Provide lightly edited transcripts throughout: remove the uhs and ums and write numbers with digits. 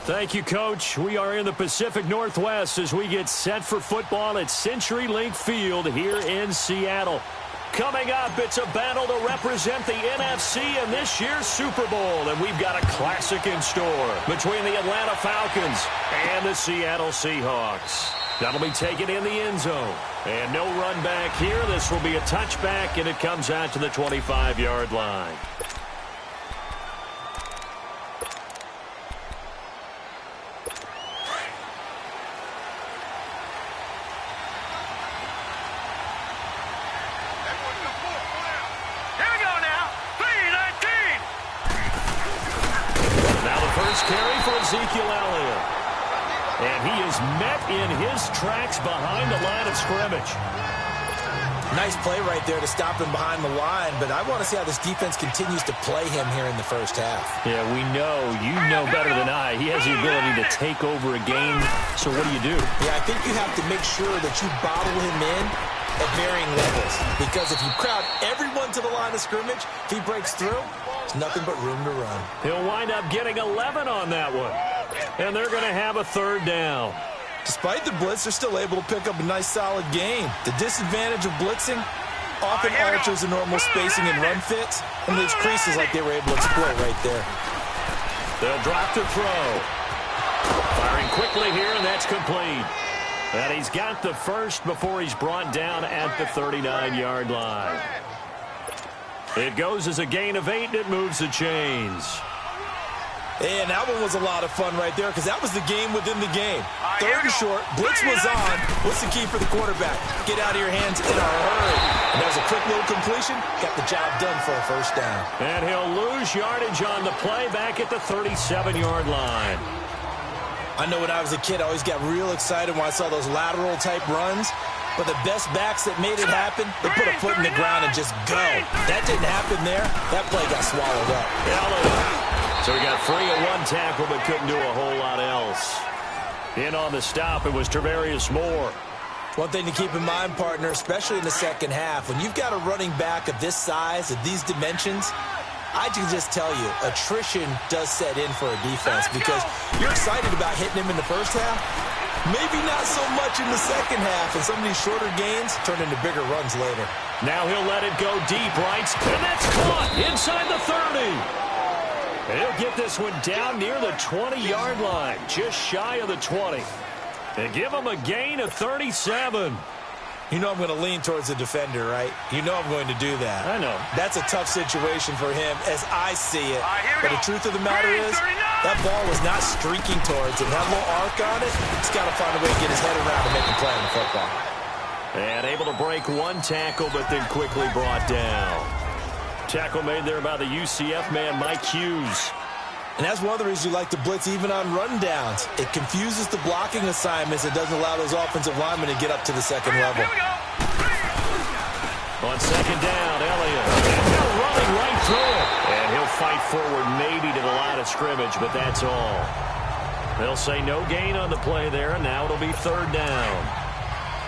Thank you, Coach. We are in the Pacific Northwest as we get set for football at CenturyLink Field here in Seattle. Coming up, it's a battle to represent the NFC in this year's Super Bowl, and we've got a classic in store between the Atlanta Falcons and the Seattle Seahawks. That'll be taken in the end zone. And no run back here. This will be a touchback, and it comes out to the 25-yard line. Carry for Ezekiel Elliott. And he is met in his tracks behind the line of scrimmage. Nice play right there to stop him behind the line, but I want to see how this defense continues to play him here in the first half. Yeah, we know. You know better than I. He has the ability to take over a game, so what do? Yeah, I think you have to make sure that you bottle him in at varying levels, because if you crowd everyone to the line of scrimmage, if he breaks through, there's nothing but room to run. He'll wind up getting 11 on that one, and they're going to have a third down. Despite the blitz, they're still able to pick up a nice, solid gain. The disadvantage of blitzing often alters the normal spacing and run fits and leaves creases like they were able to exploit right there. They'll drop to throw. Firing quickly here, and that's complete. And he's got the first before he's brought down at the 39-yard line. It goes as a gain of 8, and it moves the chains. And that one was a lot of fun right there because that was the game within the game. Third and short, blitz was on. What's the key for the quarterback? Get out of your hands in a hurry. And that was a quick little completion. Got the job done for a first down. And he'll lose yardage on the play back at the 37-yard line. I know when I was a kid, I always got real excited when I saw those lateral-type runs. But the best backs that made it happen, they put a foot in the ground and just go. That didn't happen there. That play got swallowed up. So he got free of one tackle but couldn't do a whole lot else. In on the stop, it was Travarius Moore. One thing to keep in mind, partner, especially in the second half, when you've got a running back of this size, of these dimensions, I can just tell you, attrition does set in for a defense because you're excited about hitting him in the first half. Maybe not so much in the second half, and some of these shorter gains turn into bigger runs later. Now he'll let it go deep, right? And that's caught inside the 30. He'll get this one down near the 20-yard line, just shy of the 20. They give him a gain of 37. You know I'm going to lean towards the defender, right? You know I'm going to do that. I know. That's a tough situation for him as I see it. But the truth of the matter is, that ball was not streaking towards him. That little arc on it, he's got to find a way to get his head around and make a play on the football. And able to break one tackle, but then quickly brought down. Tackle made there by the UCF man, Mike Hughes. And that's one of the reasons you like to blitz even on rundowns. It confuses the blocking assignments. It doesn't allow those offensive linemen to get up to the second level. On second down, Elliott. And they're running right through it. And he'll fight forward maybe to the line of scrimmage, but that's all. They'll say no gain on the play there, and now it'll be third down.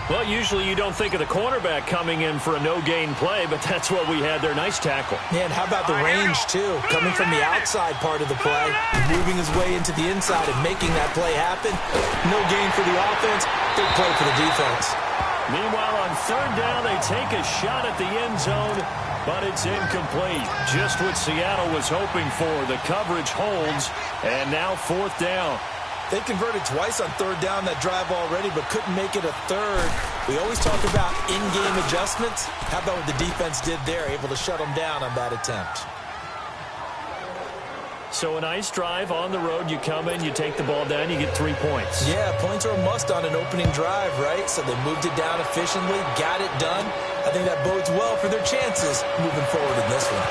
Well, usually you don't think of the cornerback coming in for a no-gain play, but that's what we had there. Nice tackle. Man, how about the range, too? Coming from the outside part of the play, moving his way into the inside and making that play happen. No gain for the offense, big play for the defense. Meanwhile, on third down, they take a shot at the end zone, but it's incomplete. Just what Seattle was hoping for. The coverage holds, and now fourth down. They converted twice on third down that drive already, but couldn't make it a third. We always talk about in-game adjustments. How about what the defense did there, able to shut them down on that attempt? So a nice drive on the road. You come in, you take the ball down, you get 3 points. Yeah, points are a must on an opening drive, right? So they moved it down efficiently, got it done. I think that bodes well for their chances moving forward in this one.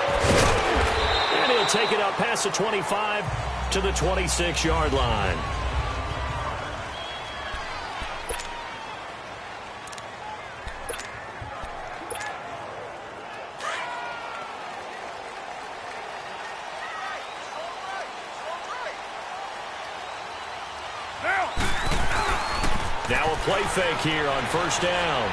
And he'll take it up past the 25 to the 26-yard line. Now a play fake here on first down.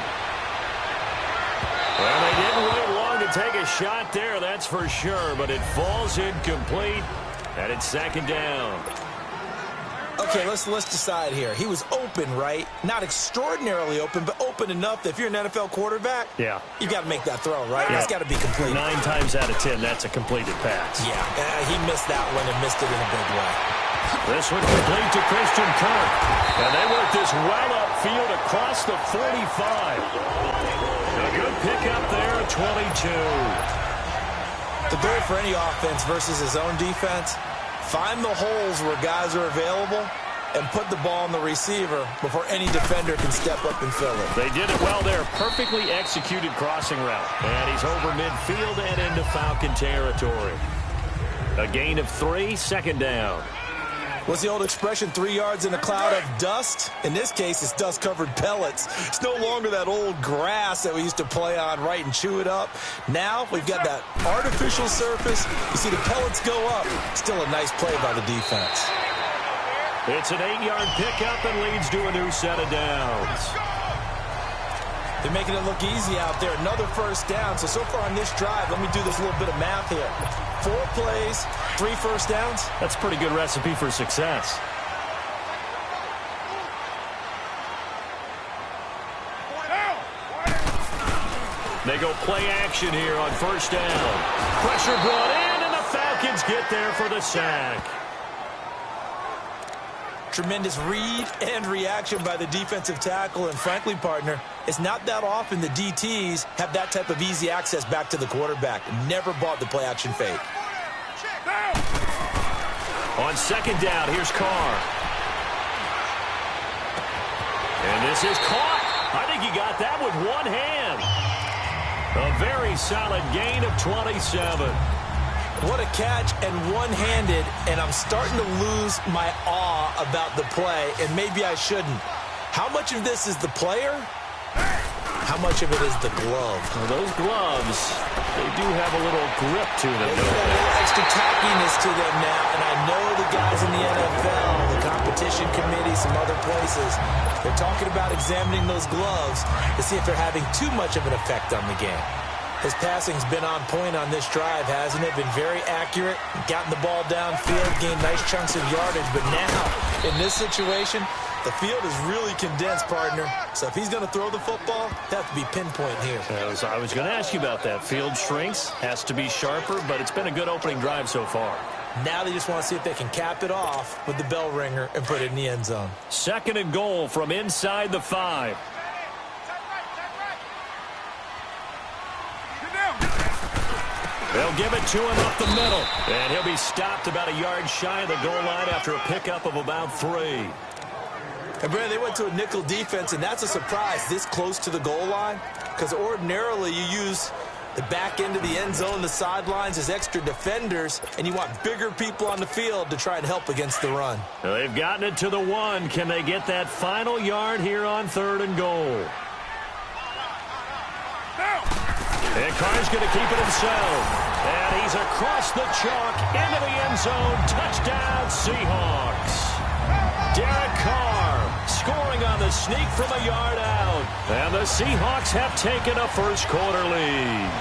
Well, they didn't wait long to take a shot there, that's for sure, but it falls incomplete, and it's second down. Okay, let's decide here. He was open, right? Not extraordinarily open, but open enough that if you're an NFL quarterback, you got to make that throw, right? Yeah. That's got to be completed. 9 times out of 10, that's a completed pass. Yeah, he missed that one and missed it in a big way. This one complete to Christian Kirk. And they work this well upfield across the 45. A good pickup there at 22. The goal for any offense versus his own defense, find the holes where guys are available and put the ball on the receiver before any defender can step up and fill it. They did it well there. Perfectly executed crossing route. And he's over midfield and into Falcon territory. A gain of 3, second down. What's the old expression, 3 yards in a cloud of dust? In this case, it's dust-covered pellets. It's no longer that old grass that we used to play on, right, and chew it up. Now we've got that artificial surface. You see the pellets go up. Still a nice play by the defense. It's an 8-yard pickup and leads to a new set of downs. They're making it look easy out there. Another first down. So far on this drive, let me do this little bit of math here. 4 plays, 3 first downs. That's a pretty good recipe for success. They go play action here on first down. Pressure brought in, and the Falcons get there for the sack. Tremendous read and reaction by the defensive tackle. And frankly, partner, it's not that often the DTs have that type of easy access back to the quarterback. Never bought the play action fake. On second down, here's Carr. And this is caught. I think he got that with one hand. A very solid gain of 27. What a catch, and one-handed, and I'm starting to lose my awe about the play, and maybe I shouldn't. How much of this is the player? How much of it is the glove? Well, those gloves, they do have a little grip to them. They've got a little extra tackiness to them now, and I know the guys in the NFL, the competition committee, some other places, they're talking about examining those gloves to see if they're having too much of an effect on the game. His passing's been on point on this drive, hasn't it? Been very accurate, gotten the ball downfield, gained nice chunks of yardage. But now, in this situation, the field is really condensed, partner. So if he's going to throw the football, that has to be pinpoint here. I was going to ask you about that. Field shrinks, has to be sharper, but it's been a good opening drive so far. Now they just want to see if they can cap it off with the bell ringer and put it in the end zone. Second and goal from inside the 5. They'll give it to him up the middle. And he'll be stopped about a yard shy of the goal line after a pickup of about 3. And, Brandon, they went to a nickel defense, and that's a surprise this close to the goal line, because ordinarily you use the back end of the end zone, the sidelines as extra defenders, and you want bigger people on the field to try and help against the run. Now they've gotten it to the 1. Can they get that final yard here on 3rd and goal? And Carr's going to keep it himself. And he's across the chalk into the end zone. Touchdown, Seahawks. Derek Carr scoring on the sneak from a yard out. And the Seahawks have taken a first-quarter lead.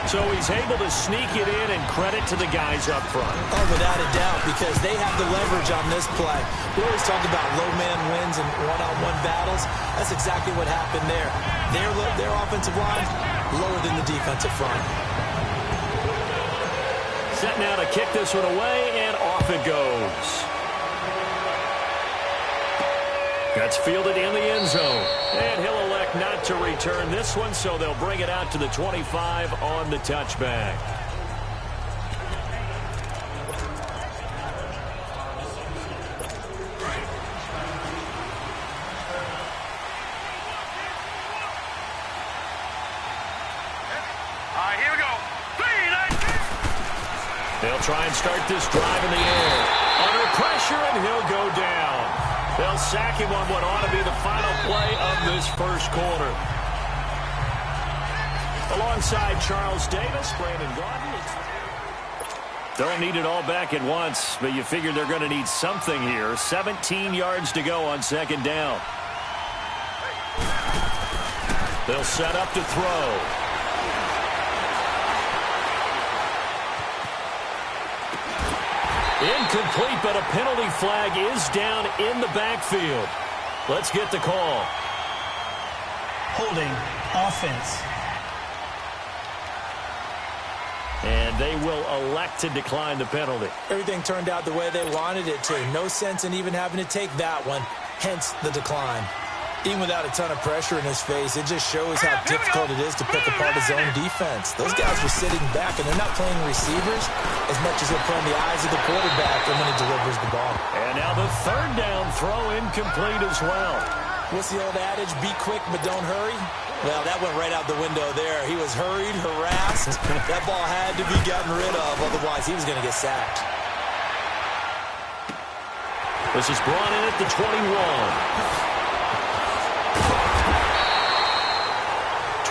So he's able to sneak it in, and credit to the guys up front. Oh, without a doubt, because they have the leverage on this play. We always talk about low man wins and one-on-one battles. That's exactly what happened there. Their offensive line lower than the defensive front. Set now to kick this one away, and off it goes. That's fielded in the end zone. And he'll elect not to return this one, so they'll bring it out to the 25 on the touchback. Here we go. They'll try and start this drive in the air. Under pressure, and he'll go down. They'll sack him on what ought to be the final play of this first quarter. Alongside Charles Davis, Brandon Gordon. Don't need it all back at once, but you figure they're going to need something here. 17 yards to go on second down. They'll set up to throw. Incomplete, but a penalty flag is down in the backfield. Let's get the call. Holding offense. And they will elect to decline the penalty. Everything turned out the way they wanted it to. No sense in even having to take that one, hence the decline. Even without a ton of pressure in his face, it just shows how difficult it is to pick apart his own defense. Those guys were sitting back, and they're not playing receivers as much as they're playing the eyes of the quarterback and when he delivers the ball. And now the third down throw incomplete as well. What's the old adage? Be quick, but don't hurry. Well, that went right out the window there. He was hurried, harassed. That ball had to be gotten rid of, otherwise he was going to get sacked. This is brought in at the 21.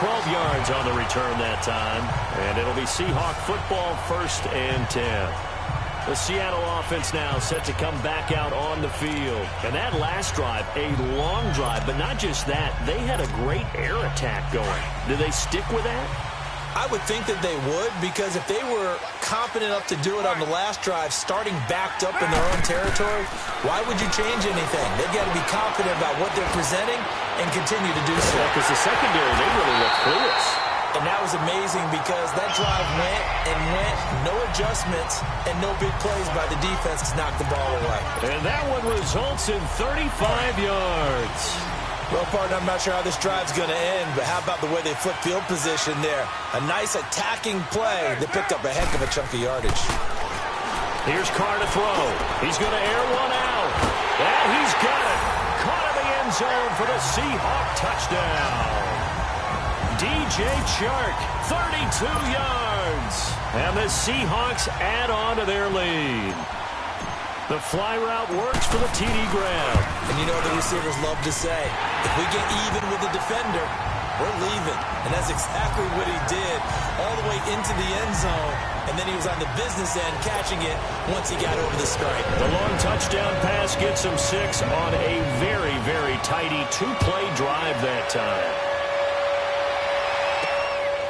12 yards on the return that time, and it'll be Seahawk football, 1st and 10. The Seattle offense now set to come back out on the field. And that last drive, a long drive, but not just that. They had a great air attack going. Do they stick with that? I would think that they would, because if they were confident enough to do it on the last drive, starting backed up in their own territory, why would you change anything? They've got to be confident about what they're presenting and continue to do so. Because the secondary, they really look clueless. And that was amazing because that drive went and went, no adjustments, and no big plays by the defense to knock the ball away. And that one results in 35 yards. Well, partner, I'm not sure how this drive's going to end, but how about the way they flip field position there? A nice attacking play. They picked up a heck of a chunk of yardage. Here's Carr to throw. He's going to air one out. And he's got it. Caught in the end zone for the Seahawk touchdown. DJ Chark, 32 yards. And the Seahawks add on to their lead. The fly route works for the TD grab. And you know the receivers love to say, if we get even with the defender, we're leaving. And that's exactly what he did, all the way into the end zone. And then he was on the business end catching it once he got over the stripe. The long touchdown pass gets him 6 on a very, very tidy two-play drive that time.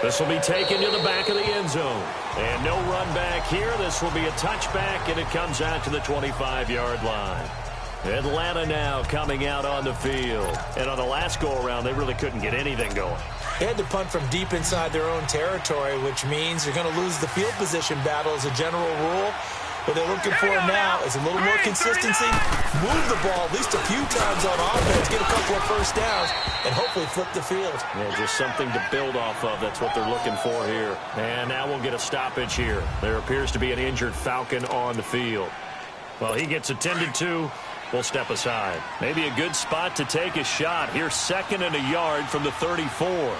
This will be taken to the back of the end zone. And no run back here. This will be a touchback, and it comes out to the 25-yard line. Atlanta now coming out on the field. And on the last go-around, they really couldn't get anything going. They had to punt from deep inside their own territory, which means you're going to lose the field position battle as a general rule. What they're looking for now is a little more consistency, move the ball at least a few times on offense, get a couple of first downs, and hopefully flip the field. Yeah, just something to build off of. That's what they're looking for here. And now we'll get a stoppage here. There appears to be an injured Falcon on the field. Well, he gets attended to. We'll step aside. Maybe a good spot to take a shot. Here's 2nd and a yard from the 34.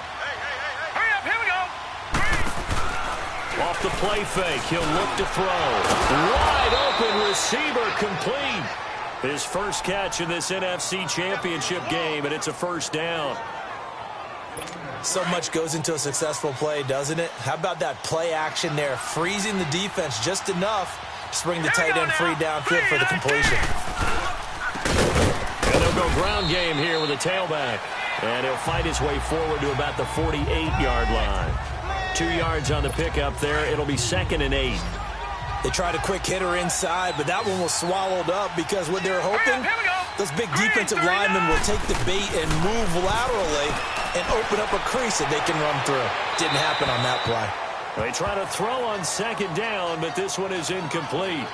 Off the play fake, he'll look to throw. Wide open receiver, complete. His first catch in this NFC Championship game, and it's a 1st down. So much goes into a successful play, doesn't it? How about that play action there, freezing the defense just enough to bring the tight end free downfield for the completion. And they'll go ground game here with a tailback. And he'll fight his way forward to about the 48-yard line. 2 yards on the pickup there. It'll be 2nd and 8. They tried a quick hitter inside, but that one was swallowed up because what they're hoping, those big defensive linemen will take the bait and move laterally and open up a crease that they can run through. Didn't happen on that play. They try to throw on 2nd down, but this one is incomplete.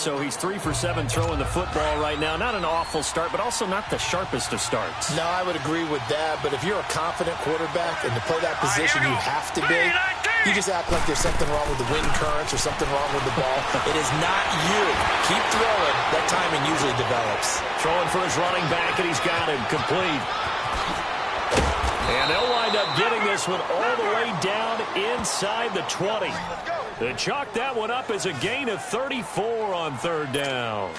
So he's 3 for 7 throwing the football right now. Not an awful start, but also not the sharpest of starts. No, I would agree with that. But if you're a confident quarterback and to play that position you have to be, you just act like there's something wrong with the wind currents or something wrong with the ball. It is not you. Keep throwing. That timing usually develops. Throwing for his running back, and he's got him complete. And they'll wind up getting this one all the way down inside the 20. They chalk that one up as a gain of 34 on 3rd down.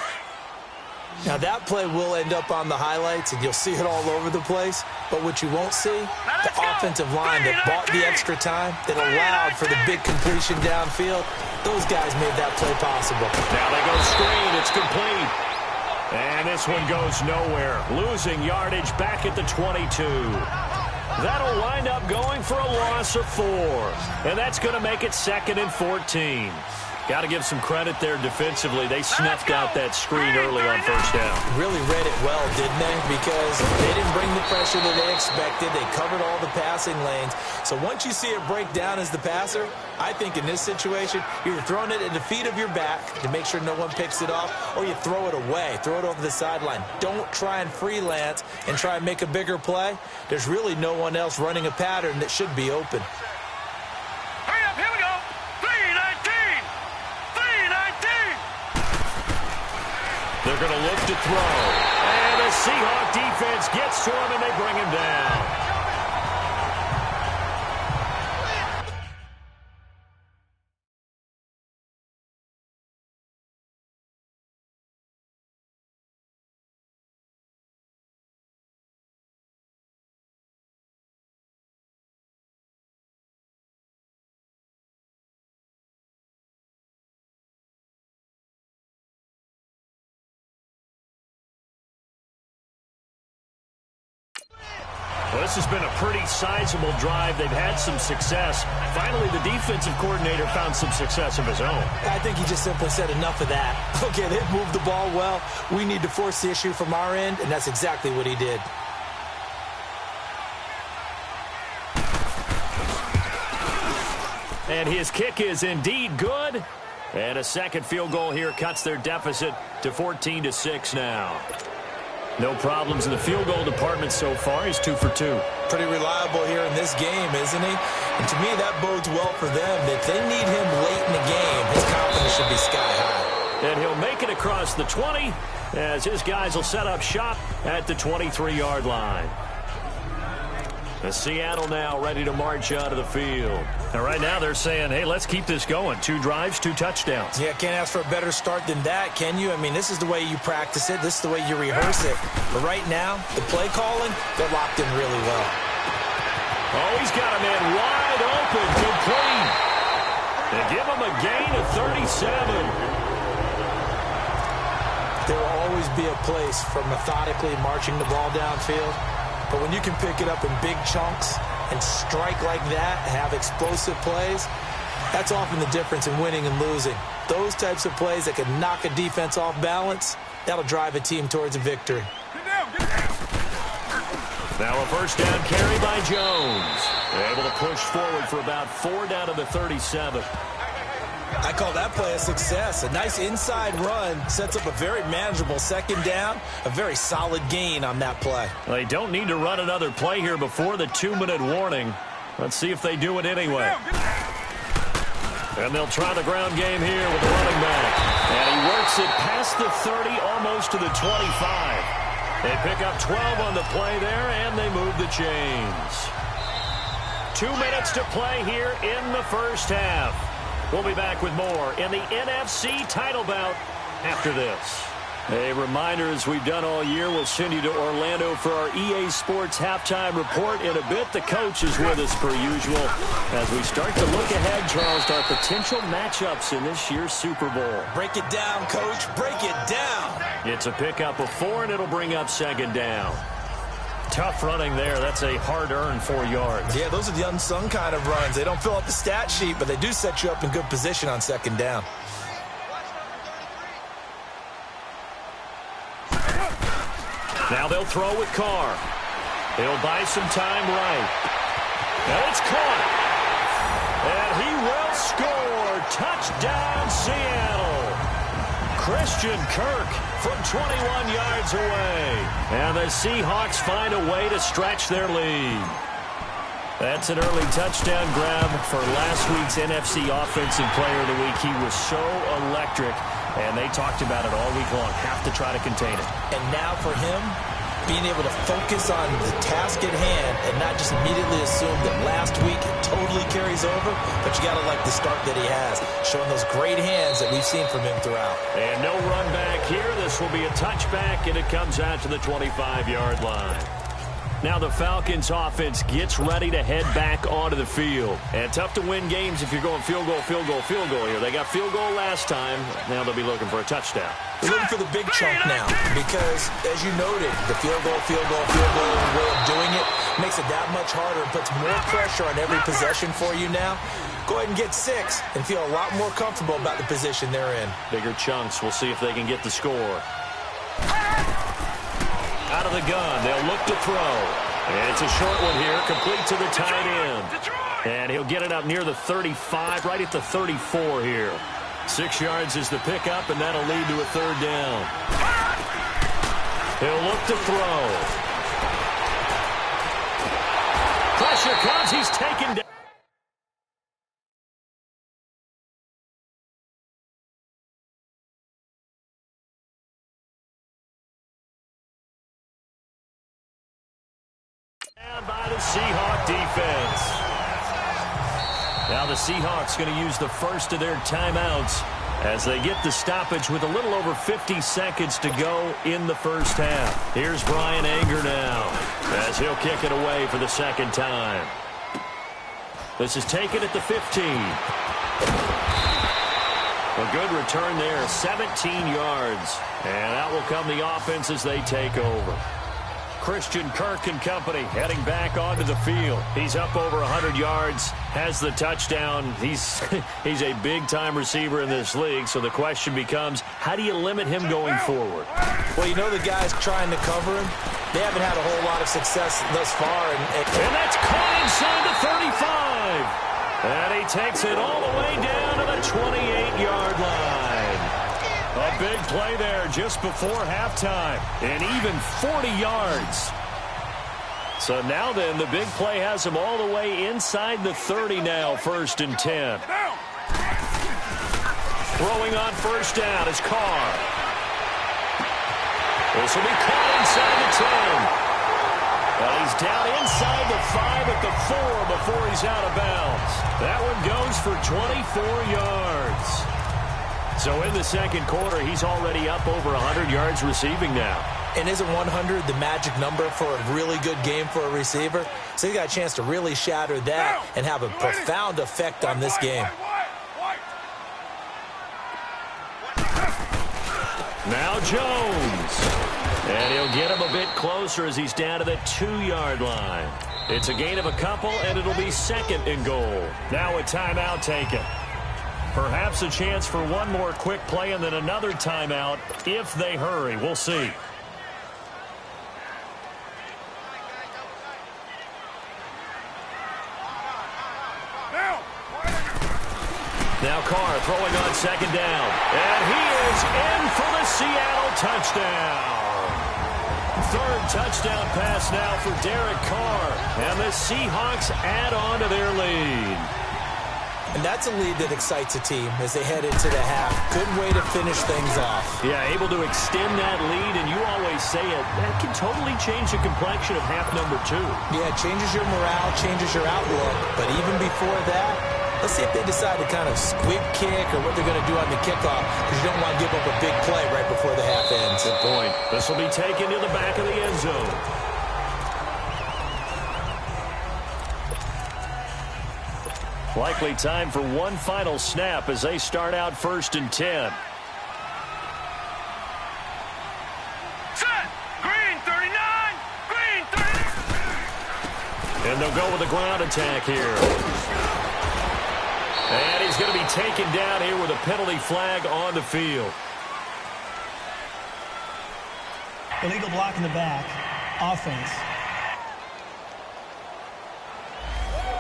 Now, that play will end up on the highlights, and you'll see it all over the place. But what you won't see, the offensive line that bought the extra time, that allowed for the big completion downfield, those guys made that play possible. Now they go screen. It's complete. And this one goes nowhere. Losing yardage back at the 22. That'll wind up going for a loss of 4. And that's going to make it 2nd and 14. Got to give some credit there defensively. They snuffed out that screen early on first down. Really read it well, didn't they? Because they didn't bring the pressure that they expected. They covered all the passing lanes. So once you see it break down as the passer, I think in this situation, you're throwing it at the feet of your back to make sure no one picks it off, or you throw it away, throw it over the sideline. Don't try and freelance and try and make a bigger play. There's really no one else running a pattern that should be open. Hurry up, here we go. 3-19. 3-19. They're going to look to throw. And the Seahawk defense gets to him, and they bring him down. Well, this has been a pretty sizable drive. They've had some success. Finally, the defensive coordinator found some success of his own. I think he just simply said enough of that. Okay, they've moved the ball well. We need to force the issue from our end, and that's exactly what he did. And his kick is indeed good. And a second field goal here cuts their deficit to 14-6 now. No problems in the field goal department so far. He's 2 for 2. Pretty reliable here in this game, isn't he? And to me, that bodes well for them. If they need him late in the game, his confidence should be sky high. And he'll make it across the 20 as his guys will set up shop at the 23-yard line. The Seattle now ready to march out of the field. And right now they're saying, hey, let's keep this going. 2 drives, 2 touchdowns. Yeah, can't ask for a better start than that, can you? I mean, this is the way you practice it. This is the way you rehearse it. But right now, the play calling, they're locked in really well. Oh, he's got a man wide open, complete. They give him a gain of 37. There will always be a place for methodically marching the ball downfield. But when you can pick it up in big chunks and strike like that, have explosive plays, that's often the difference in winning and losing. Those types of plays that can knock a defense off balance, that'll drive a team towards a victory. Now a first down carry by Jones. They're able to push forward for about 4 down to the 37. I call that play a success. A nice inside run sets up a very manageable second down, a very solid gain on that play. Well, they don't need to run another play here before the 2-minute warning. Let's see if they do it anyway. And they'll try the ground game here with the running back. And he works it past the 30, almost to the 25. They pick up 12 on the play there, and they move the chains. 2 minutes to play here in the first half. We'll be back with more in the NFC title bout after this. A reminder, as we've done all year, we'll send you to Orlando for our EA Sports halftime report in a bit. The coach is with us per usual as we start to look ahead, Charles, to our potential matchups in this year's Super Bowl. Break it down, Coach. Break it down. It's a pickup of 4, and it'll bring up second down. Tough running there. That's a hard-earned 4 yards. Yeah, those are the unsung kind of runs. They don't fill up the stat sheet, but they do set you up in good position on second down. Now they'll throw with Carr. He'll buy some time right. And it's caught. And he will score. Touchdown, Seattle. Christian Kirk from 21 yards away. And the Seahawks find a way to stretch their lead. That's an early touchdown grab for last week's NFC Offensive Player of the Week. He was so electric, and they talked about it all week long. Have to try to contain it. And now for him, being able to focus on the task at hand and not just immediately assume that last week it totally carries over, but you got to like the start that he has, showing those great hands that we've seen from him throughout. And no run back here. This will be a touchback, and it comes out to the 25-yard line. Now the Falcons offense gets ready to head back onto the field. And tough to win games if you're going field goal, field goal, field goal here. They got field goal last time. Now they'll be looking for a touchdown. They're looking for the big chunk now because, as you noted, the field goal way of doing it Makes it that much harder and puts more pressure on every possession for you now. Go ahead and get 6 and feel a lot more comfortable about the position they're in. Bigger chunks. We'll see if they can get the score. Out of the gun, they'll look to throw. And it's a short one here, complete to the tight end. And he'll get it up near the 35, right at the 34 here. 6 yards is the pickup, and that'll lead to a 3rd down. He'll look to throw. Pressure comes, he's taken down. By the Seahawk defense. Now the Seahawks going to use the first of their timeouts as they get the stoppage with a little over 50 seconds to go in the first half. Here's Brian Anger now as he'll kick it away for the 2nd time. This is taken at the 15. A good return there, 17 yards. And out will come the offense as they take over. Christian Kirk and company heading back onto the field. He's up over 100 yards, has the touchdown. He's a big-time receiver in this league, so the question becomes, how do you limit him going forward? Well, you know the guys trying to cover him, they haven't had a whole lot of success thus far. And that's caught inside the 35. And he takes it all the way down to the 28-yard line. A big play there just before halftime, and even 40 yards. So now then, the big play has him all the way inside the 30 now, 1st and 10. Throwing on 1st down is Carr. This will be caught inside the 10. Well, he's down inside the 5 at the 4 before he's out of bounds. That one goes for 24 yards. So in the 2nd quarter, he's already up over 100 yards receiving now. And isn't 100 the magic number for a really good game for a receiver? So he got a chance to really shatter that and have a profound effect on this game. Now Jones. And he'll get him a bit closer as he's down to the 2-yard line. It's a gain of a couple, and it'll be 2nd and goal. Now a timeout taken. Perhaps a chance for one more quick play and then another timeout if they hurry. We'll see. Now Carr throwing on 2nd down. And he is in for the Seattle touchdown. 3rd touchdown pass now for Derek Carr. And the Seahawks add on to their lead. And that's a lead that excites a team as they head into the half. Good way to finish things off. Yeah, able to extend that lead, and you always say it, that can totally change the complexion of half number 2. Yeah, it changes your morale, changes your outlook. But even before that, let's see if they decide to kind of squib kick or what they're going to do on the kickoff, because you don't want to give up a big play right before the half ends. Good point. This will be taken to the back of the end zone. Likely time for one final snap as they start out 1st and 10. Set! Green 39! Green 39! And they'll go with a ground attack here. And he's going to be taken down here with a penalty flag on the field. Illegal block in the back. Offense.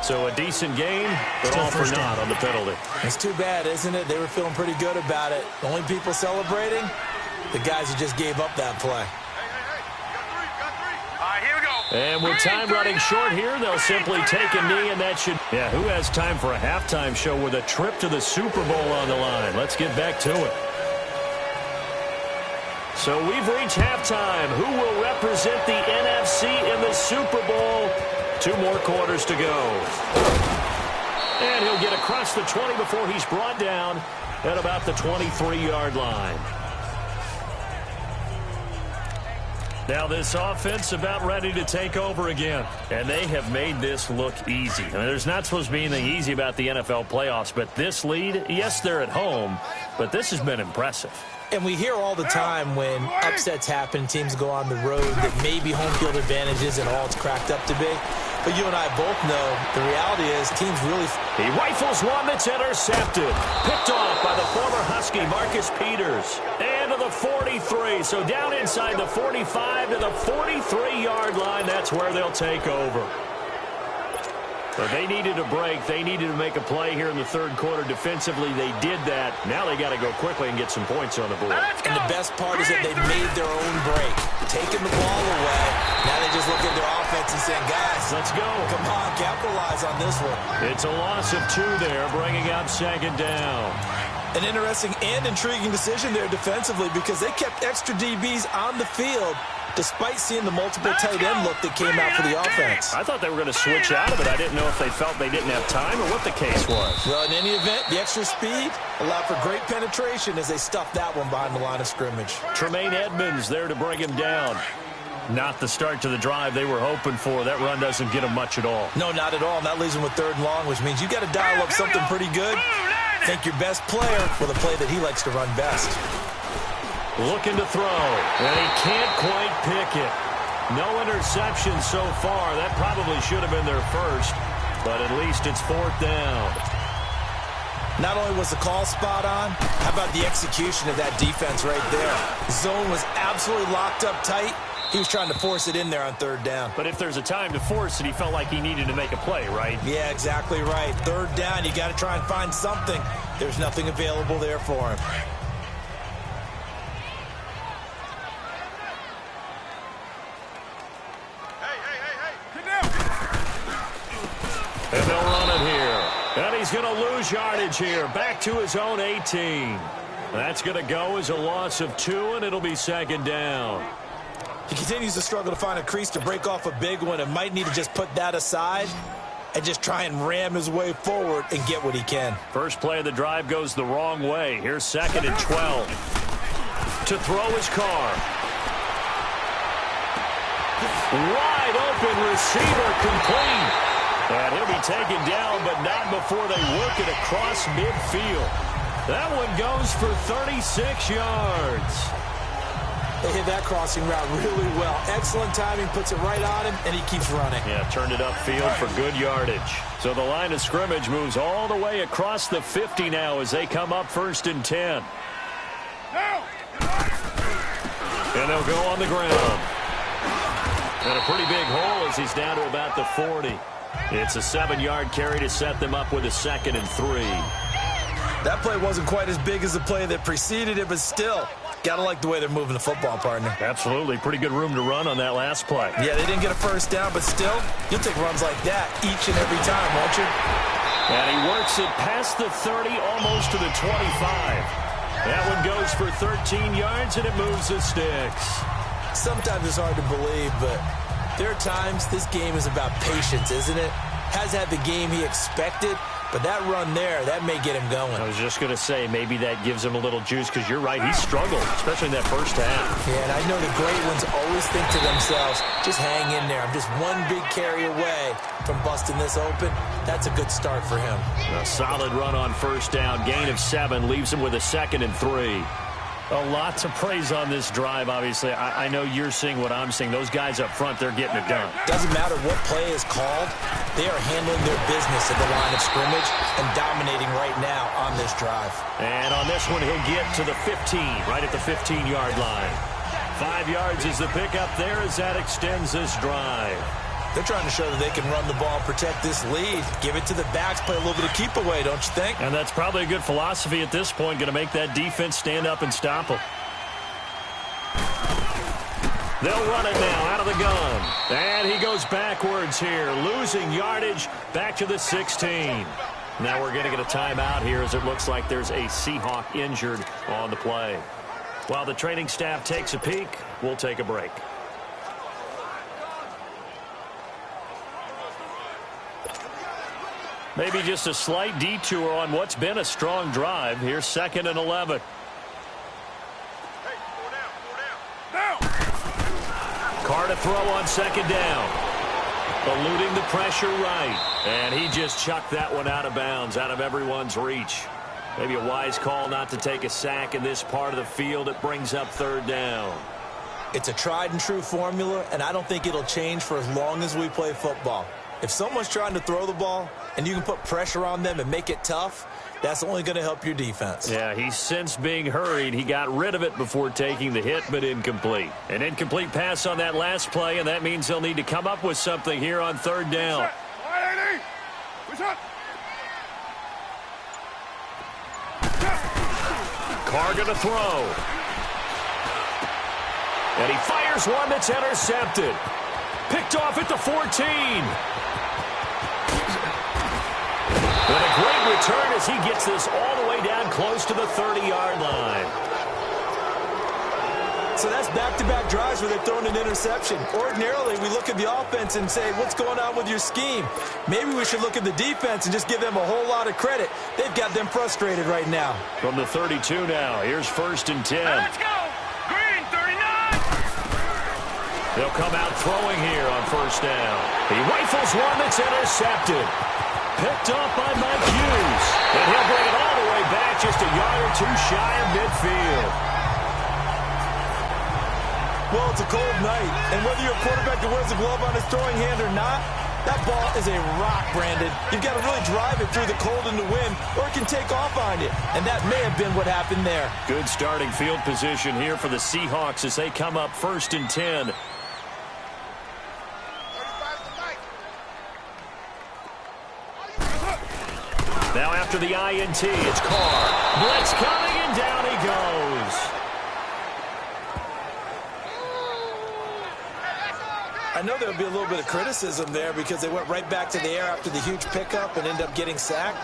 So a decent game, but all for naught on the penalty. It's too bad, isn't it? They were feeling pretty good about it. The only people celebrating, the guys who just gave up that play. All right, here we go. And with time running short here, they'll simply take a knee, and that should... Yeah, who has time for a halftime show with a trip to the Super Bowl on the line? Let's get back to it. So we've reached halftime. Who will represent the NFC in the Super Bowl? 2 more quarters to go. And he'll get across the 20 before he's brought down at about the 23-yard line. Now this offense about ready to take over again. And they have made this look easy. I mean, there's not supposed to be anything easy about the NFL playoffs, but this lead, yes, they're at home, but this has been impressive. And we hear all the time when upsets happen, teams go on the road, that maybe home field advantage isn't all it's cracked up to be. But you and I both know the reality is teams really... He rifles one that's intercepted. Picked off by the former Husky, Marcus Peters. And to the 43. So down inside the 45 to the 43-yard line. That's where they'll take over. But they needed a break. They needed to make a play here in the third quarter. Defensively, they did that. Now they got to go quickly and get some points on the board. And the best part is that they made their own break. Taking the ball away. Now they just look at their offense and saying, guys, let's go. Come on, capitalize on this one. It's a loss of 2 there, bringing up second down. An interesting and intriguing decision there defensively because they kept extra DBs on the field despite seeing the multiple tight end look that came out for the offense. I thought they were going to switch out of it. I didn't know if they felt they didn't have time or what the case was. Well, in any event, the extra speed allowed for great penetration as they stuffed that one behind the line of scrimmage. Tremaine Edmonds there to bring him down. Not the start to the drive they were hoping for. That run doesn't get them much at all. No, not at all. And that leaves them with 3rd and long, which means you got to dial up something pretty good. Think your best player for the play that he likes to run best. Looking to throw, and he can't quite pick it. No interception so far. That probably should have been their first, but at least it's 4th down. Not only was the call spot on, how about the execution of that defense right there? The zone was absolutely locked up tight. He was trying to force it in there on 3rd down. But if there's a time to force it, he felt like he needed to make a play, right? Yeah, exactly right. 3rd down, you got to try and find something. There's nothing available there for him. And they'll run it here. And he's going to lose yardage here. Back to his own 18. That's going to go as a loss of 2, and it'll be 2nd down. He continues to struggle to find a crease to break off a big one and might need to just put that aside and just try and ram his way forward and get what he can. First play of the drive goes the wrong way. Here's 2nd and 12. To throw his car. Wide open receiver complete. And he'll be taken down, but not before they work it across midfield. That one goes for 36 yards. They hit that crossing route really well. Excellent timing, puts it right on him, and he keeps running. Yeah, turned it upfield for good yardage. So the line of scrimmage moves all the way across the 50 now as they come up 1st and 10. And they'll go on the ground. And a pretty big hole as he's down to about the 40. It's a 7-yard carry to set them up with a 2nd and 3. That play wasn't quite as big as the play that preceded it, but still, got to like the way they're moving the football, partner. Absolutely. Pretty good room to run on that last play. Yeah, they didn't get a 1st down, but still, you'll take runs like that each and every time, won't you? And he works it past the 30, almost to the 25. That one goes for 13 yards, and it moves the sticks. Sometimes it's hard to believe, but there are times this game is about patience, isn't it? Has had the game he expected, but that run there, that may get him going. I was just going to say, maybe that gives him a little juice, because you're right, he struggled, especially in that first half. Yeah, and I know the great ones always think to themselves, just hang in there. I'm just one big carry away from busting this open. That's a good start for him. A solid run on 1st down, gain of 7, leaves him with a 2nd and 3. A lot to praise on this drive, obviously. I know you're seeing what I'm seeing. Those guys up front, they're getting it done. Doesn't matter what play is called. They are handling their business at the line of scrimmage and dominating right now on this drive. And on this one, he'll get to the 15, right at the 15-yard line. 5 yards is the pickup there as that extends this drive. They're trying to show that they can run the ball and protect this lead. Give it to the backs, play a little bit of keep away, don't you think? And that's probably a good philosophy at this point, going to make that defense stand up and stop them. They'll run it now out of the gun. And he goes backwards here, losing yardage back to the 16. Now we're going to get a timeout here as it looks like there's a Seahawk injured on the play. While the training staff takes a peek, we'll take a break. Maybe just a slight detour on what's been a strong drive. Here's 2nd and 11. Carr to throw on 2nd down. Eluding the pressure right. And he just chucked that one out of bounds, out of everyone's reach. Maybe a wise call not to take a sack in this part of the field. It brings up third down. It's a tried and true formula, and I don't think it'll change for as long as we play football. If someone's trying to throw the ball and you can put pressure on them and make it tough, that's only going to help your defense. Yeah, he's sensed being hurried. He got rid of it before taking the hit, but incomplete. An incomplete pass on that last play, and that means they'll need to come up with something here on third down. Carr going to throw. And he fires one that's intercepted. Picked off at the 14. And a great return as he gets this all the way down close to the 30-yard line. So that's back-to-back drives where they're throwing an interception. Ordinarily, we look at the offense and say, what's going on with your scheme? Maybe we should look at the defense and just give them a whole lot of credit. They've got them frustrated right now. From the 32 now, here's 1st and 10. Let's go! Green, 39! They'll come out throwing here on 1st down. He rifles one that's intercepted. Picked up by Mike Hughes. And he'll bring it all the way back just a yard or two shy of midfield. Well, it's a cold night, and whether you're a quarterback that wears a glove on his throwing hand or not, that ball is a rock, Brandon. You've got to really drive it through the cold and the wind, or it can take off on you, and that may have been what happened there. Good starting field position here for the Seahawks as they come up 1st and 10. Now after the INT, it's Carr. Blitz coming, and down he goes. I know there'll be a little bit of criticism there because they went right back to the air after the huge pickup and end up getting sacked.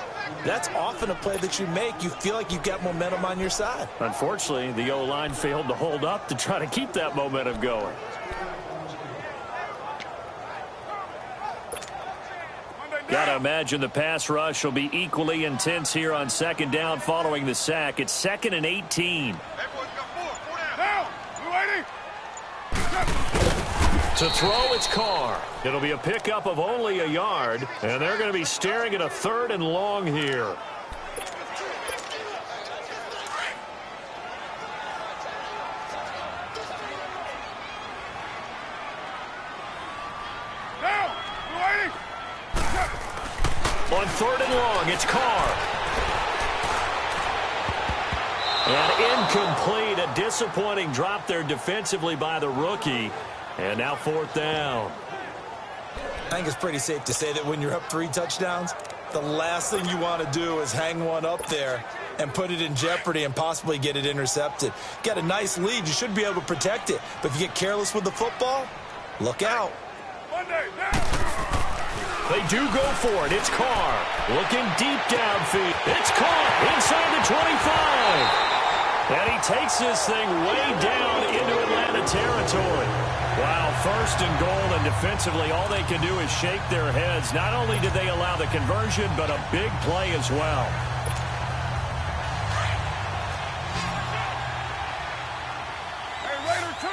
That's often a play that you make. You feel like you've got momentum on your side. Unfortunately, the O-line failed to hold up to try to keep that momentum going. Got to imagine the pass rush will be equally intense here on 2nd down following the sack. It's 2nd and 18. To throw, it's Carr. It'll be a pickup of only a yard, and they're going to be staring at a 3rd and long here. On 3rd and long, it's Carr. And incomplete, a disappointing drop there defensively by the rookie. And now 4th down. I think it's pretty safe to say that when you're up 3 touchdowns, the last thing you want to do is hang one up there and put it in jeopardy and possibly get it intercepted. Got a nice lead. You should be able to protect it. But if you get careless with the football, look out. They do go for it. It's Carr. Looking deep downfield. It's caught inside the 25. And he takes this thing way down into Atlanta territory. Wow, 1st and goal, and defensively all they can do is shake their heads. Not only did they allow the conversion, but a big play as well. Hey, Raider 2!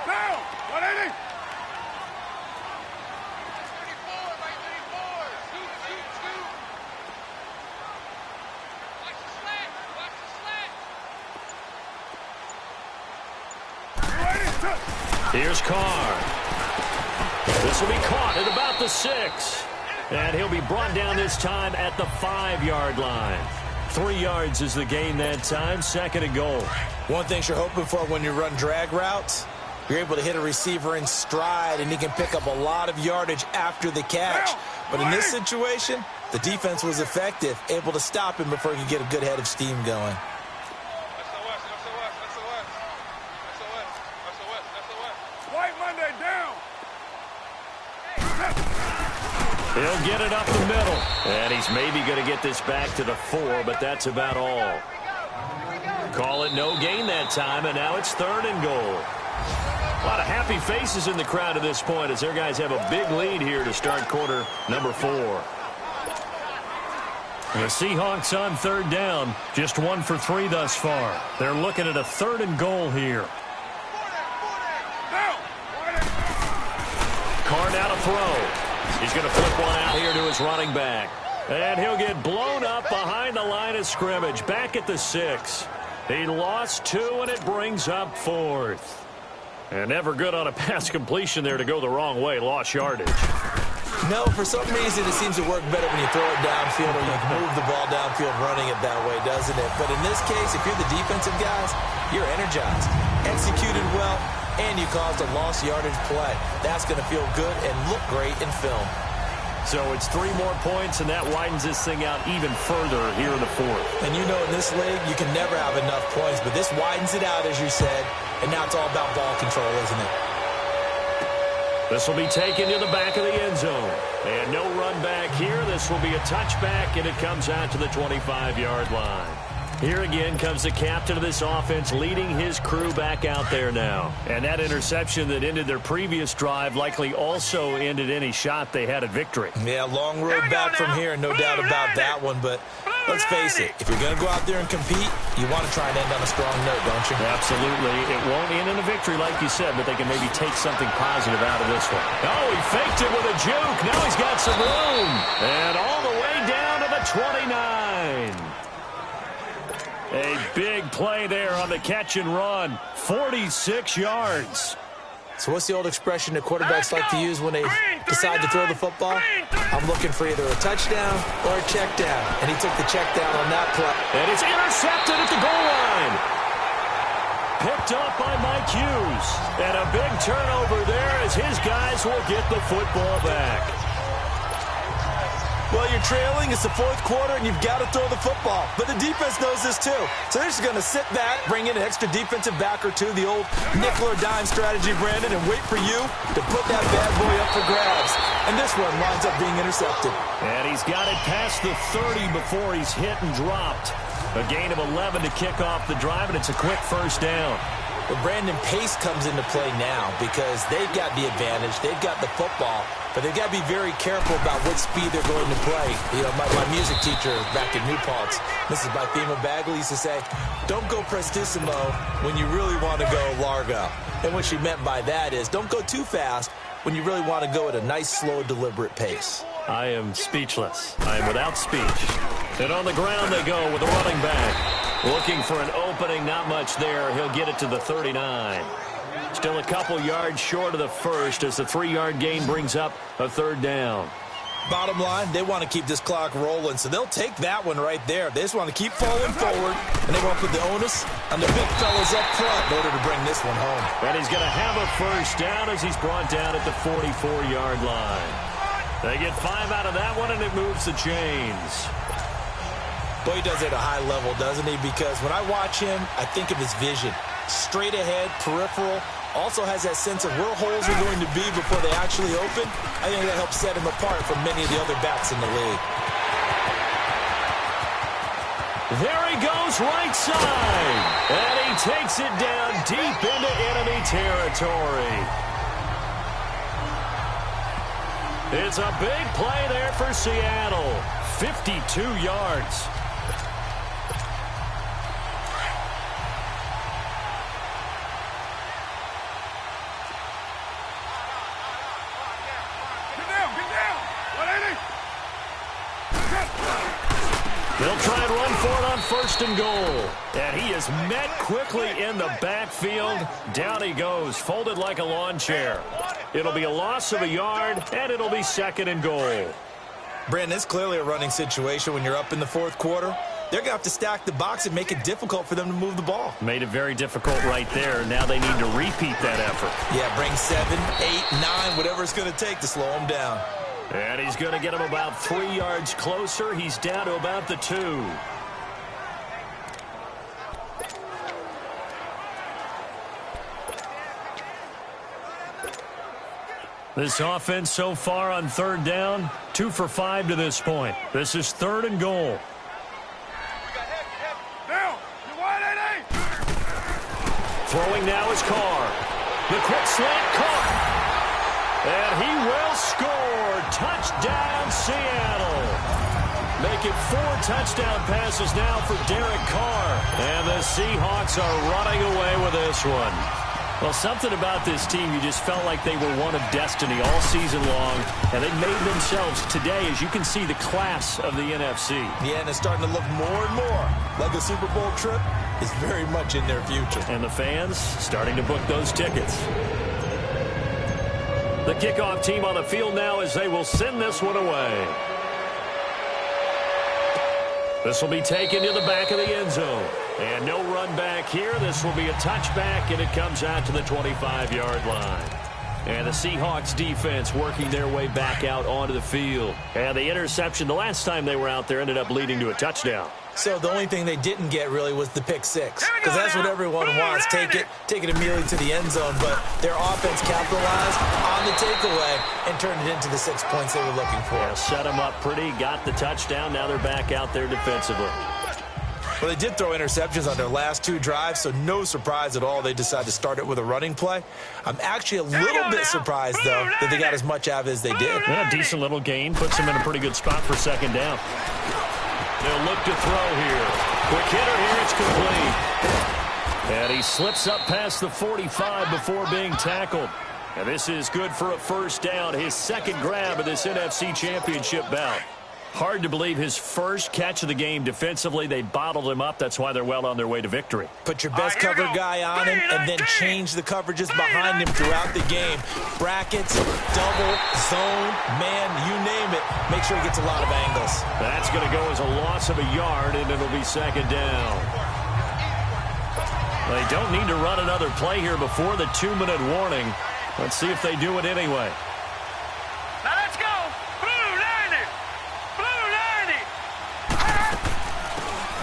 Down! 180! Here's Carr. This will be caught at about the 6. And he'll be brought down this time at the 5-yard line. 3 yards is the gain that time. 2nd and goal. One thing you're hoping for when you run drag routes, you're able to hit a receiver in stride, and he can pick up a lot of yardage after the catch. But in this situation, the defense was effective, able to stop him before he could get a good head of steam going. He'll get it up the middle. And he's maybe going to get this back to the 4, but that's about all. Call it no gain that time, and now it's 3rd and goal. A lot of happy faces in the crowd at this point as their guys have a big lead here to start quarter number 4. The Seahawks on 3rd down, just 1 for 3 thus far. They're looking at a 3rd and goal here. Carr now to throw. He's going to flip one out here to his running back. And he'll get blown up behind the line of scrimmage, back at the 6. He lost 2, and it brings up 4th. And never good on a pass completion there to go the wrong way. Lost yardage. No, for some reason it seems to work better when you throw it downfield or you can move the ball downfield running it that way, doesn't it? But in this case, if you're the defensive guys, you're energized, executed well, and you caused a lost yardage play. That's going to feel good and look great in film. So it's 3 more points, and that widens this thing out even further here in the 4th. And you know in this league, you can never have enough points, but this widens it out, as you said, and now it's all about ball control, isn't it? This will be taken to the back of the end zone. And no run back here. This will be a touchback, and it comes out to the 25-yard line. Here again comes the captain of this offense leading his crew back out there now. And that interception that ended their previous drive likely also ended any shot they had at victory. Yeah, long road back from here, no doubt about that one. But let's face it, if you're going to go out there and compete, you want to try and end on a strong note, don't you? Absolutely. It won't end in a victory like you said, but they can maybe take something positive out of this one. Oh, he faked it with a juke. Now he's got some room. And all the way down to the 29. A big play there on the catch and run. 46 yards. So what's the old expression that quarterbacks like to use when they decide to throw the football? I'm looking for either a touchdown or a check down. And he took the check down on that play. And it's intercepted at the goal line. Picked up by Mike Hughes. And a big turnover there as his guys will get the football back. Well, you're trailing. It's the 4th quarter, and you've got to throw the football. But the defense knows this, too. So they're just going to sit back, bring in an extra defensive back or two, the old nickel or dime strategy, Brandon, and wait for you to put that bad boy up for grabs. And this one winds up being intercepted. And he's got it past the 30 before he's hit and dropped. A gain of 11 to kick off the drive, and it's a quick first down. But Brandon, pace comes into play now because they've got the advantage. They've got the football, but they've got to be very careful about what speed they're going to play. You know, my music teacher back in New Paltz, Mrs. Bythema Bagley, used to say, don't go prestissimo when you really want to go largo. And what she meant by that is don't go too fast when you really want to go at a nice, slow, deliberate pace. I am speechless. I am without speech. And on the ground they go with the running back. Looking for an opening, not much there. He'll get it to the 39. Still a couple yards short of the first as the 3-yard gain brings up a 3rd down. Bottom line, they want to keep this clock rolling, so they'll take that one right there. They just want to keep falling forward, and they want to put the onus on the big fellas up front in order to bring this one home. And he's going to have a first down as he's brought down at the 44-yard line. They get 5 out of that one, and it moves the chains. Boy, he does it at a high level, doesn't he? Because when I watch him, I think of his vision. Straight ahead, peripheral. Also has that sense of where holes are going to be before they actually open. I think that helps set him apart from many of the other backs in the league. There he goes right side. And he takes it down deep into enemy territory. It's a big play there for Seattle. 52 yards. They'll try and run for it on 1st and goal. And he is met quickly in the backfield. Down he goes, folded like a lawn chair. It'll be a loss of a yard, and it'll be 2nd and goal. Brandon, it's clearly a running situation when you're up in the 4th quarter. They're going to have to stack the box and make it difficult for them to move the ball. Made it very difficult right there. Now they need to repeat that effort. Yeah, bring 7, 8, 9, whatever it's going to take to slow them down. And he's going to get him about 3 yards closer. He's down to about the 2. This offense so far on 3rd down, 2 for 5 to this point. This is 3rd and goal. Throwing now is Carr. The quick slant caught. And he will score. Touchdown, Seattle. Make it 4 touchdown passes now for Derek Carr. And the Seahawks are running away with this one. Well, something about this team, you just felt like they were one of destiny all season long, and they made themselves today, as you can see, the class of the NFC. Yeah, and it's starting to look more and more like a Super Bowl trip is very much in their future. And the fans starting to book those tickets. The kickoff team on the field now as they will send this one away. This will be taken to the back of the end zone. And no run back here. This will be a touchback, and it comes out to the 25-yard line. And the Seahawks defense working their way back out onto the field. And the interception the last time they were out there ended up leading to a touchdown. So the only thing they didn't get really was the pick six, because that's what everyone wants. Take it immediately to the end zone, but their offense capitalized on the takeaway and turned it into the 6 points they were looking for. Yeah, set them up pretty, got the touchdown. Now they're back out there defensively. Well, they did throw interceptions on their last 2 drives, so no surprise at all they decided to start it with a running play. I'm actually a little bit surprised, though, that they got as much out of it as they did. Yeah, decent little gain. Puts them in a pretty good spot for second down. They'll look to throw here. Quick hitter here, it's complete. And he slips up past the 45 before being tackled. And this is good for a first down, his second grab of this NFC Championship bout. Hard to believe his first catch of the game defensively. They bottled him up. That's why they're well on their way to victory. Put your best cover guy on him and then change the coverages behind him throughout the game. Brackets, double, zone, man, you name it. Make sure he gets a lot of angles. That's going to go as a loss of a yard, and it'll be second down. They don't need to run another play here before the 2-minute warning. Let's see if they do it anyway.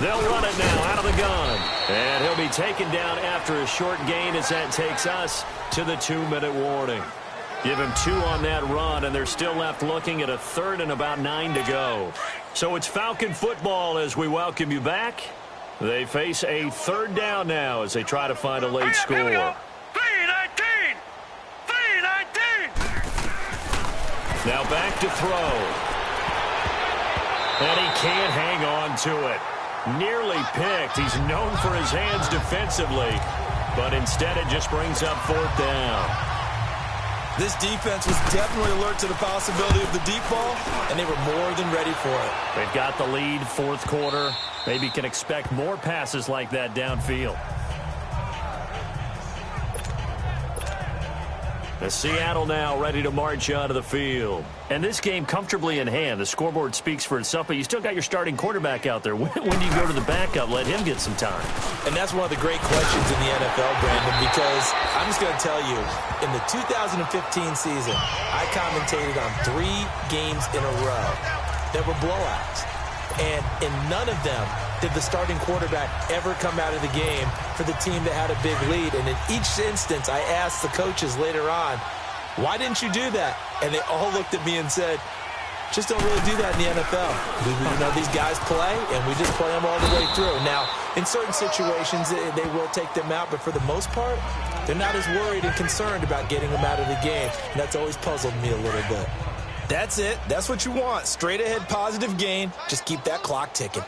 They'll run it now out of the gun. And he'll be taken down after a short gain as that takes us to the 2-minute warning. Give him 2 on that run, and they're still left looking at a third and about 9 to go. So it's Falcon football as we welcome you back. They face a third down now as they try to find a late score. 3-19! Now back to throw. And he can't hang on to it. Nearly picked. He's known for his hands defensively, but instead it just brings up fourth down. This defense was definitely alert to the possibility of the deep ball, and they were more than ready for it. They've got the lead, fourth quarter. Maybe can expect more passes like that downfield. The Seattle now ready to march onto the field. And this game comfortably in hand. The scoreboard speaks for itself, but you still got your starting quarterback out there. When do you go to the backup? Let him get some time. And that's one of the great questions in the NFL, Brandon, because I'm just going to tell you, in the 2015 season, I commentated on 3 games in a row that were blowouts. And in none of them did the starting quarterback ever come out of the game for the team that had a big lead. And in each instance, I asked the coaches later on, why didn't you do that? And they all looked at me and said, just don't really do that in the NFL. You know, these guys play, and we just play them all the way through. Now, in certain situations, they will take them out, but for the most part, they're not as worried and concerned about getting them out of the game. And that's always puzzled me a little bit. That's it. That's what you want. Straight ahead, positive gain. Just keep that clock ticking.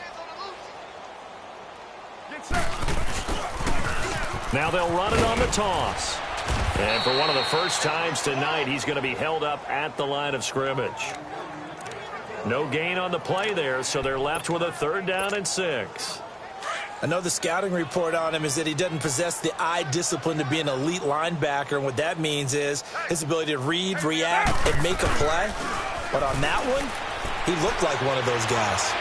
Now they'll run it on the toss. And for one of the first times tonight, he's going to be held up at the line of scrimmage. No gain on the play there, so they're left with a third down and 6. I know the scouting report on him is that he doesn't possess the eye discipline to be an elite linebacker, and what that means is his ability to read, react, and make a play. But on that one, he looked like one of those guys.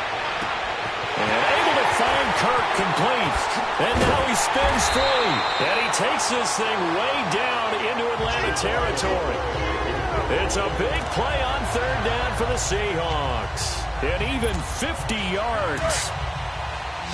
And able to find Kirk complete. And now he spins free. And he takes this thing way down into Atlanta territory. It's a big play on third down for the Seahawks. And even 50 yards.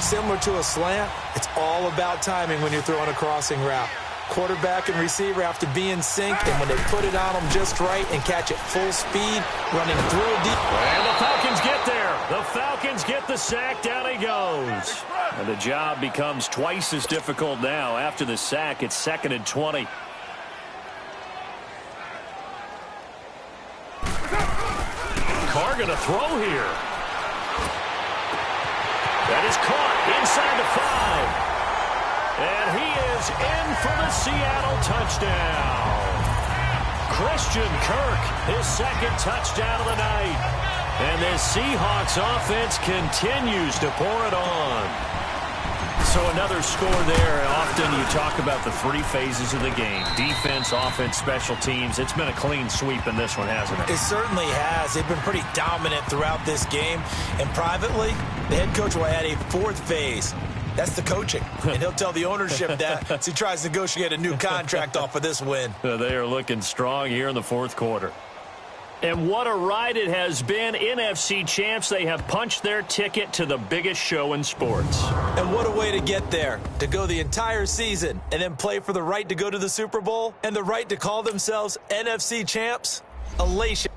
Similar to a slant, it's all about timing when you're throwing a crossing route. Quarterback and receiver have to be in sync, and when they put it on them just right and catch it full speed, running through deep. And the Falcons get there. The Falcons get the sack. Down he goes. And the job becomes twice as difficult now. After the sack, it's 2nd and 20. Carr going to throw here. That is caught inside the 5. And he is is in for the Seattle touchdown. Christian Kirk, his second touchdown of the night. And this Seahawks offense continues to pour it on. So another score there. Often you talk about the three phases of the game. Defense, offense, special teams. It's been a clean sweep in this one, hasn't it? It certainly has. They've been pretty dominant throughout this game. And privately, the head coach will add a fourth phase. That's the coaching. And he'll tell the ownership that as he tries to negotiate a new contract off of this win. They are looking strong here in the fourth quarter. And what a ride it has been. NFC champs, they have punched their ticket to the biggest show in sports. And what a way to get there, to go the entire season and then play for the right to go to the Super Bowl and the right to call themselves NFC champs. Elation.